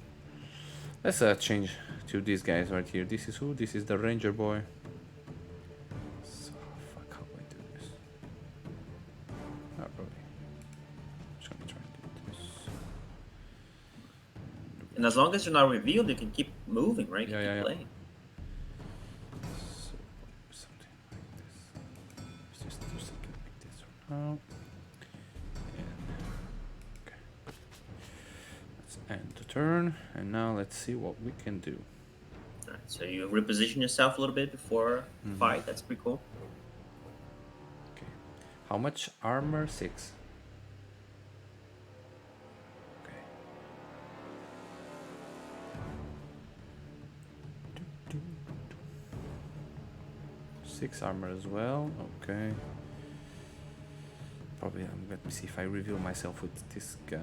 Speaker 1: Let's change to these guys right here. This is who? This is the ranger boy. So, fuck, how do I do this?
Speaker 2: And as long as you're not revealed, you can keep moving, right? You
Speaker 1: Yeah,
Speaker 2: can
Speaker 1: yeah,
Speaker 2: keep
Speaker 1: yeah.
Speaker 2: playing.
Speaker 1: So something like this. Let's just do something like this for now. And okay. Let's end the turn, and now let's see what we can do.
Speaker 2: All right, so you reposition yourself a little bit before the fight. That's pretty cool.
Speaker 1: Okay. How much armor? 6. Okay. 6 armor as well. Okay. Probably let me see if I reveal myself with this guy.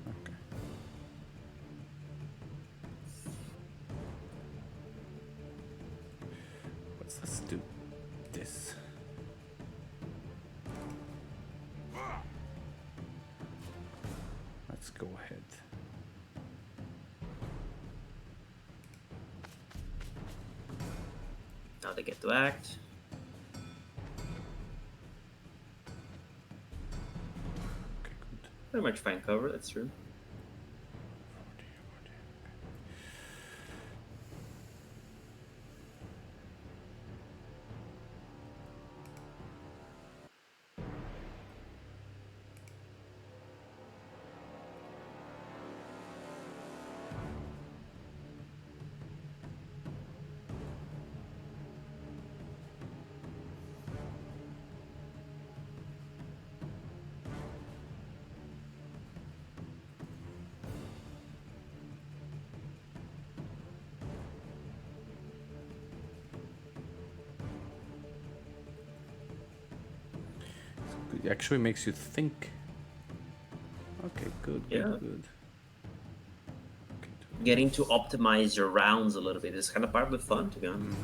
Speaker 1: Okay. Let's do this. Let's go ahead.
Speaker 2: Now they get to act.
Speaker 1: Okay, good.
Speaker 2: Pretty much fine cover, that's true.
Speaker 1: 40, 40. It actually makes you think. Okay, good,
Speaker 2: Yeah.
Speaker 1: good. Okay,
Speaker 2: Getting to optimize your rounds a little bit is kind of part of the fun, to be honest.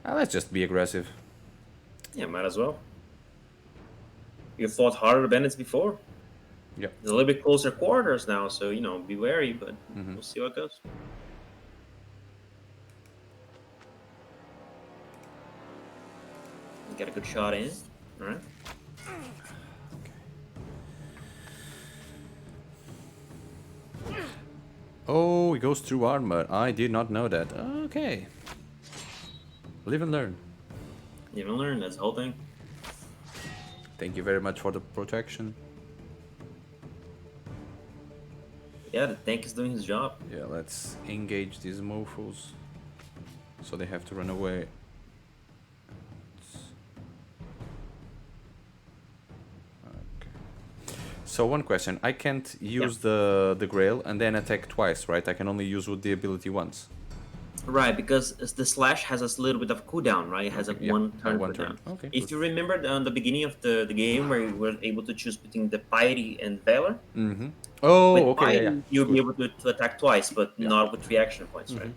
Speaker 1: let's just be aggressive.
Speaker 2: Yeah, might as well. You fought harder bandits before.
Speaker 1: Yep.
Speaker 2: It's a little bit closer quarters now, so be wary, but we'll see how it goes. Get a good shot in. All right.
Speaker 1: Oh, it goes through armor. I did not know that. Okay. Live and learn.
Speaker 2: You don't learn. That's the whole thing.
Speaker 1: Thank you very much for the protection.
Speaker 2: Yeah, the tank is doing his job.
Speaker 1: Yeah, let's engage these mofos. So they have to run away. Okay. So one question. I can't use the Grail and then attack twice, right? I can only use with the ability once.
Speaker 2: Right, because the slash has a little bit of cooldown, right? It has a
Speaker 1: Yeah,
Speaker 2: one turn
Speaker 1: one
Speaker 2: cooldown.
Speaker 1: turn. Okay,
Speaker 2: If
Speaker 1: good.
Speaker 2: you remember on the beginning of the game where you were able to choose between the piety and valor,
Speaker 1: Mm-hmm. Oh,
Speaker 2: with
Speaker 1: okay, yeah, yeah.
Speaker 2: piety you'll be
Speaker 1: Good.
Speaker 2: able to attack twice, but
Speaker 1: Yeah.
Speaker 2: not with 3 action points, right?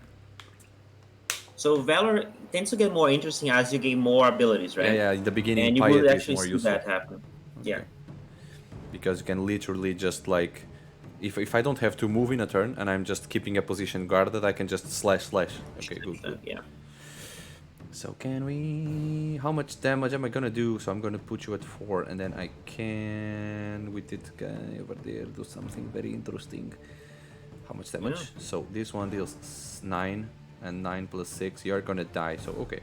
Speaker 2: So valor tends to get more interesting as you gain more abilities, right?
Speaker 1: Yeah, yeah. In the beginning,
Speaker 2: And you will
Speaker 1: piety is
Speaker 2: actually
Speaker 1: more
Speaker 2: see
Speaker 1: useful.
Speaker 2: that happen. Yeah.
Speaker 1: Okay. Because you can literally just like, if I don't have to move in a turn and I'm just keeping a position guarded, I can just slash. Okay, good, good.
Speaker 2: Yeah.
Speaker 1: So can we? How much damage am I gonna do? So I'm gonna put you at 4, and then I can with this guy over there do something very interesting. How much damage?
Speaker 2: Yeah.
Speaker 1: So this one deals 9, and 9 plus 6. You're gonna die. So okay.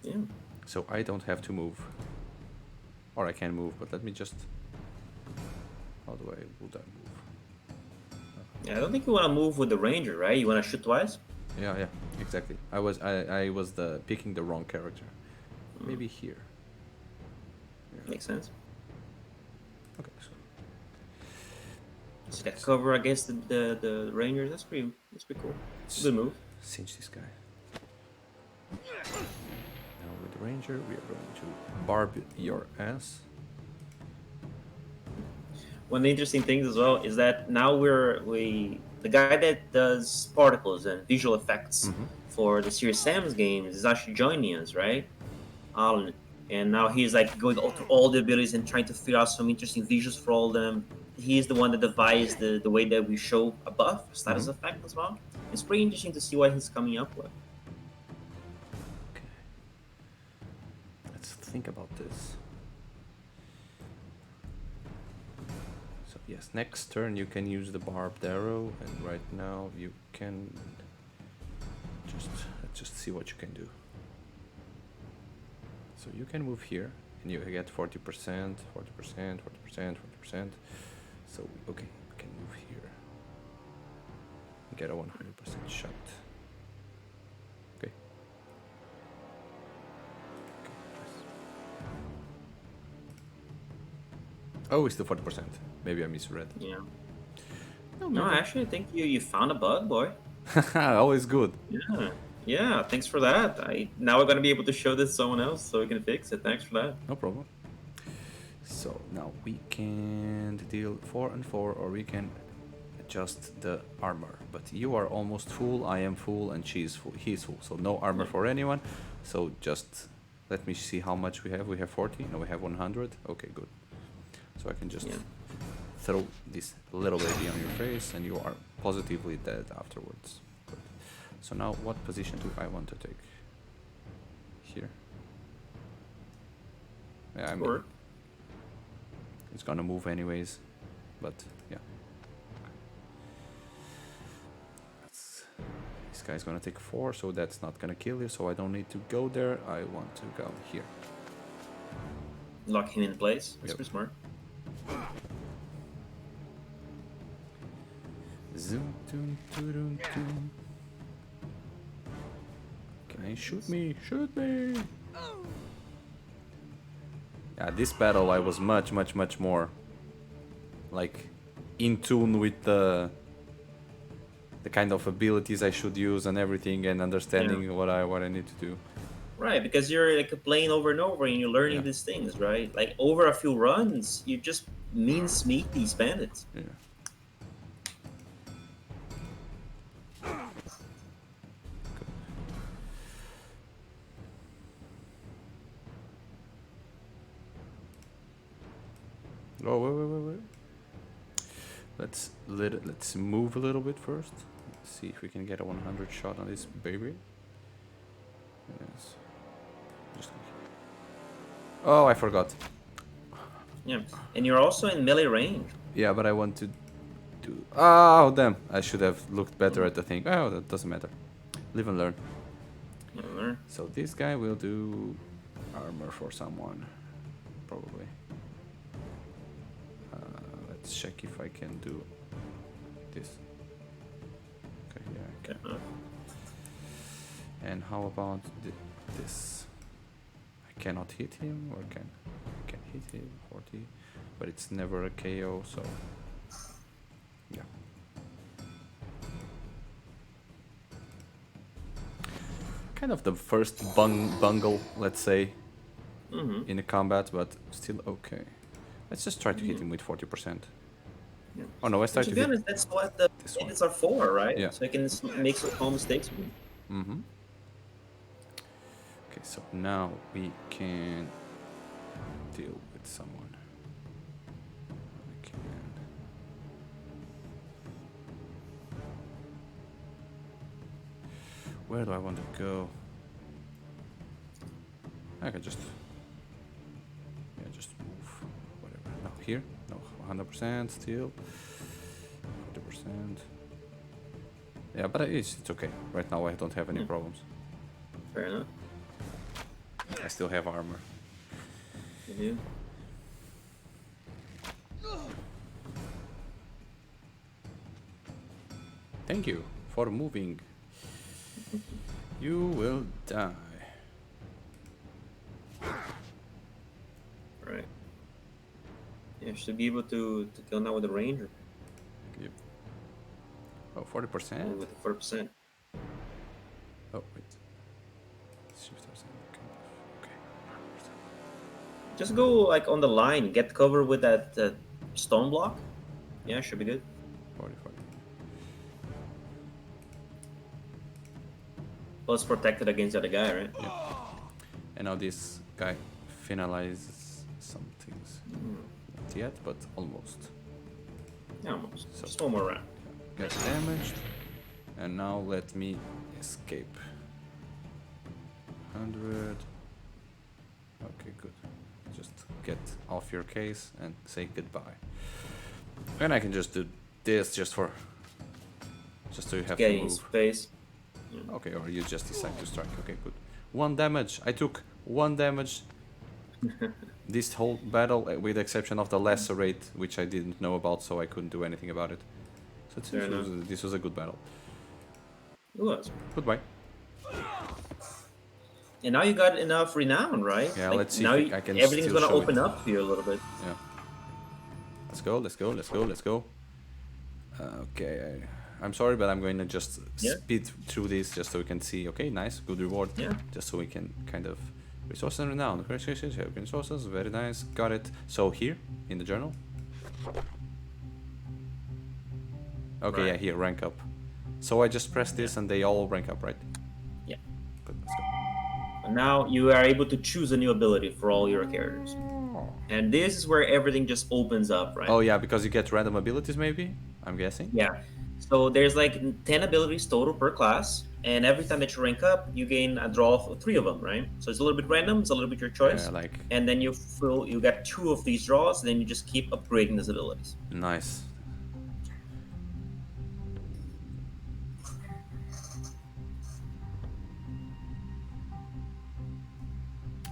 Speaker 2: Yeah.
Speaker 1: So I don't have to move, or I can move. But let me just. How would I move?
Speaker 2: Yeah, I don't think you want to move with the ranger, right? You want to shoot twice?
Speaker 1: Yeah, yeah, exactly. I was picking the wrong character. Maybe here. Yeah.
Speaker 2: Makes sense.
Speaker 1: Okay, so
Speaker 2: So that cover against the rangers, that's pretty cool. Good move.
Speaker 1: cinch this guy. Now with the ranger, we are going to barb your ass.
Speaker 2: One of the interesting things as well is that now the guy that does particles and visual effects for the Serious Sam's games is actually joining us, right? Alan. And now he's like going through all the abilities and trying to figure out some interesting visuals for all of them. He's the one that devised the way that we show a buff status effect as well. It's pretty interesting to see what he's coming up with.
Speaker 1: Okay. think about this. So yes, next turn you can use the barbed arrow, and right now you can let's just see what you can do. So you can move here, and you get 40%, 40%, 40%, 40%. So okay, we can move here. Get a 100% shot. Okay. Oh, it's the 40%. Maybe I misread.
Speaker 2: Yeah.
Speaker 1: No,
Speaker 2: No,
Speaker 1: maybe.
Speaker 2: actually, I think you found a bug, boy.
Speaker 1: Always good.
Speaker 2: Yeah. Yeah, thanks for that. Now we're gonna be able to show this to someone else so we can fix it. Thanks for that.
Speaker 1: No problem. So now we can deal 4 and 4, or we can adjust the armor. But you are almost full, I am full, and she's full. He's full. So no armor for anyone. So just let me see how much we have. We have 40. No, we have 100. Okay, good. So I can just throw this little baby on your face, and you are positively dead afterwards. Good. So now, what position do I want to take? Here. Yeah, I mean, it's gonna move anyways, but yeah. This guy's gonna take 4, so that's not gonna kill you, so I don't need to go there. I want to go here.
Speaker 2: Lock him in place. That's
Speaker 1: Yep.
Speaker 2: pretty smart.
Speaker 1: Zoom, doom, doom, doom. Can I shoot me? Shoot me! Yeah, this battle I was much more like in tune with the kind of abilities I should use and everything, and understanding what I need to do.
Speaker 2: Right, because you're like playing over and over and you're learning these things, right? Like over a few runs, you just mincemeat these bandits.
Speaker 1: Yeah. Oh, wait. Let's move a little bit first. Let's see if we can get a 100 shot on this baby. Yes. Oh, I forgot.
Speaker 2: Yeah, and you're also in melee range.
Speaker 1: Yeah, but I want to do... Oh, damn. I should have looked better at the thing. Oh, that doesn't matter. Live and learn. So this guy will do armor for someone. Probably. Let's check if I can do this. Okay, yeah, I can. And how about this? I cannot hit him, or I can hit him, 40, but it's never a KO, so yeah. Kind of the first bungle, let's say, in the combat, but still okay. Let's just try to hit him with 40%.
Speaker 2: Yeah.
Speaker 1: Oh no, let's try to hit
Speaker 2: honest, that's what the bandits are for, right?
Speaker 1: Yeah.
Speaker 2: So you can make some small mistakes with them.
Speaker 1: Okay, so now we can deal with someone. I can... Where do I want to go? I can just... Yeah, just move. Whatever. No, here? No, 100% still. 40%. Yeah, but it's okay. Right now I don't have any problems.
Speaker 2: Fair enough.
Speaker 1: I still have armor.
Speaker 2: You do?
Speaker 1: Thank you for moving. You will die.
Speaker 2: Right. Yeah, should be able to kill now with the ranger.
Speaker 1: Yep. Oh, 40%?
Speaker 2: With the 40%.
Speaker 1: Oh, wait. Shift or something. Okay.
Speaker 2: Just go like on the line, get cover with that stone block. Yeah, should be good.
Speaker 1: 40.
Speaker 2: Plus protected against the other guy, right?
Speaker 1: Yeah. And now this guy finalizes some things. Not yet, but almost.
Speaker 2: Yeah, almost.
Speaker 1: So,
Speaker 2: just one more round.
Speaker 1: Gets damaged. And now let me escape. 100. Okay, good. Just get off your case and say goodbye. And I can just do this just so you have to
Speaker 2: Getting
Speaker 1: move.
Speaker 2: space.
Speaker 1: Okay, or you just decide to strike. Okay, good. 1 damage. I took 1 damage this whole battle, with the exception of the lacerate, which I didn't know about, so I couldn't do anything about it. So this was a good battle.
Speaker 2: It was.
Speaker 1: Goodbye.
Speaker 2: And now you got enough renown, right?
Speaker 1: Yeah,
Speaker 2: like,
Speaker 1: let's see
Speaker 2: now
Speaker 1: if I can
Speaker 2: everything's
Speaker 1: still
Speaker 2: gonna
Speaker 1: show
Speaker 2: open
Speaker 1: it.
Speaker 2: up here a little bit.
Speaker 1: Yeah. Let's go, let's go, let's go, let's go. Okay, I'm sorry, but I'm going to just speed through this just so we can see. Okay, nice, good reward.
Speaker 2: Yeah.
Speaker 1: Just so we can kind of... Resources and renown. Resources, very nice, got it. So here, in the journal. Okay,
Speaker 2: Right.
Speaker 1: yeah, here, rank up. So I just press this and they all rank up, right?
Speaker 2: Yeah.
Speaker 1: Good, let's go.
Speaker 2: And now you are able to choose a new ability for all your characters. And this is where everything just opens up, right?
Speaker 1: Oh yeah, because you get random abilities maybe, I'm guessing?
Speaker 2: Yeah. So there's like 10 abilities total per class, and every time that you rank up, you gain a draw of 3 of them, right? So it's a little bit random, it's a little bit your choice.
Speaker 1: Yeah, like...
Speaker 2: And then you get 2 of these draws, and then you just keep upgrading these abilities.
Speaker 1: Nice.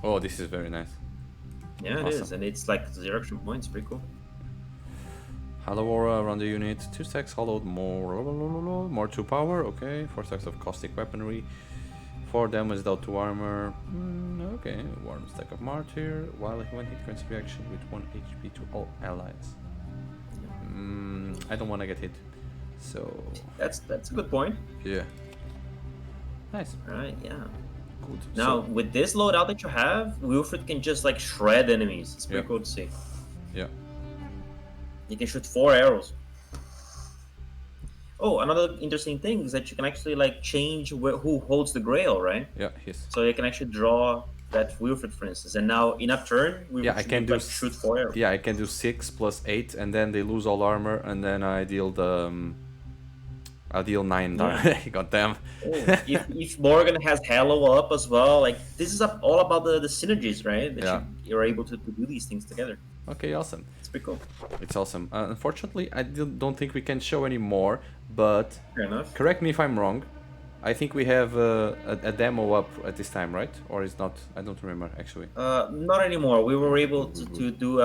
Speaker 1: Oh, this is very nice.
Speaker 2: Yeah, it
Speaker 1: Awesome.
Speaker 2: is, and it's like 0 action points, pretty cool.
Speaker 1: Hollow aura around the unit, 2 stacks hollowed, more 2 power, okay, 4 stacks of caustic weaponry, 4 damage without 2 armor, okay, 1 stack of martyr, while when hit grants reaction with 1 HP to all allies. I don't want to get hit, so...
Speaker 2: That's a good point.
Speaker 1: Yeah. Nice.
Speaker 2: Alright, yeah.
Speaker 1: Good.
Speaker 2: Now, with this loadout that you have, Wilfred can just like shred enemies. It's pretty cool to see.
Speaker 1: Yeah.
Speaker 2: You can shoot 4 arrows. Oh, another interesting thing is that you can actually like change who holds the grail, right?
Speaker 1: Yeah, yes.
Speaker 2: So you can actually draw that Wilfred, for instance, and now in a turn, we
Speaker 1: I can do
Speaker 2: like, shoot 4 arrows.
Speaker 1: Yeah, I can do 6 plus 8, and then they lose all armor, and then I deal the... I'll deal 9 damage. Goddamn.
Speaker 2: Oh, if Morgan has Hallow up as well, like this is all about the synergies, right? That you're able to do these things together.
Speaker 1: Okay, awesome.
Speaker 2: It's pretty cool.
Speaker 1: It's awesome. Unfortunately, I don't think we can show any more, but
Speaker 2: Fair enough.
Speaker 1: correct me if I'm wrong. I think we have a demo up at this time, right? Or is not? I don't remember actually.
Speaker 2: Not anymore. We were able to do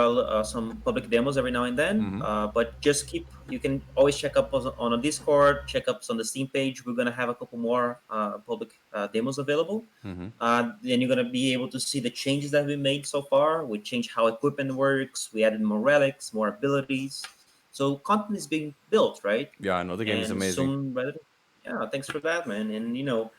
Speaker 2: some public demos every now and then, but just you can always check up on a Discord, check up on the Steam page. We're gonna have a couple more public demos available. Then you're gonna be able to see the changes that we made so far. We changed how equipment works. We added more relics, more abilities. So content is being built, right?
Speaker 1: Yeah, I know the game is amazing.
Speaker 2: Yeah, thanks for that, man. And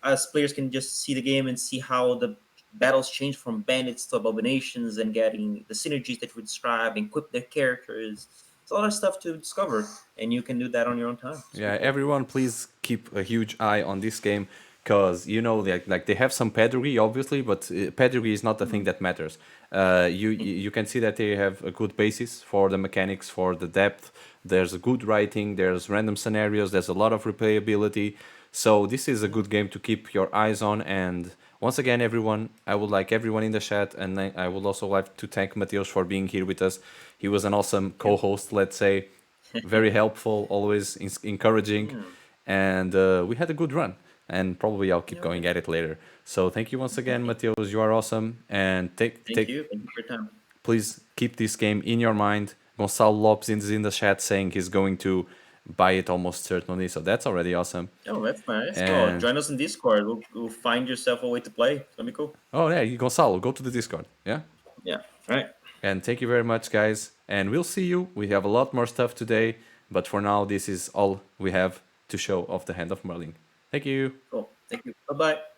Speaker 2: us players can just see the game and see how the battles change from bandits to abominations and getting the synergies that we describe, equip their characters. It's a lot of stuff to discover, and you can do that on your own time.
Speaker 1: Yeah, everyone, please keep a huge eye on this game, because like they have some pedigree, obviously, but pedigree is not the thing that matters. You can see that they have a good basis for the mechanics, for the depth. There's a good writing, there's random scenarios, there's a lot of replayability. So this is a good game to keep your eyes on. And once again, everyone, I would like everyone in the chat, and I would also like to thank Mateus for being here with us. He was an awesome co-host, let's say, very helpful, always encouraging, and we had a good run. And probably I'll keep going at it later. So thank you once again, Mateus. You are awesome, and
Speaker 2: thank you for your time.
Speaker 1: Please keep this game in your mind. Gonçalo Lopes is in the chat saying he's going to buy it almost certainly, so that's already awesome.
Speaker 2: Oh, that's nice. And... join us in Discord. We'll find yourself a way to play. It's gonna be cool.
Speaker 1: Oh yeah, Gonçalo, go to the Discord. Yeah.
Speaker 2: Yeah. All right.
Speaker 1: And thank you very much, guys. And we'll see you. We have a lot more stuff today, but for now, this is all we have to show of the Hand of Merlin. Thank you.
Speaker 2: Cool. Thank you. Bye bye.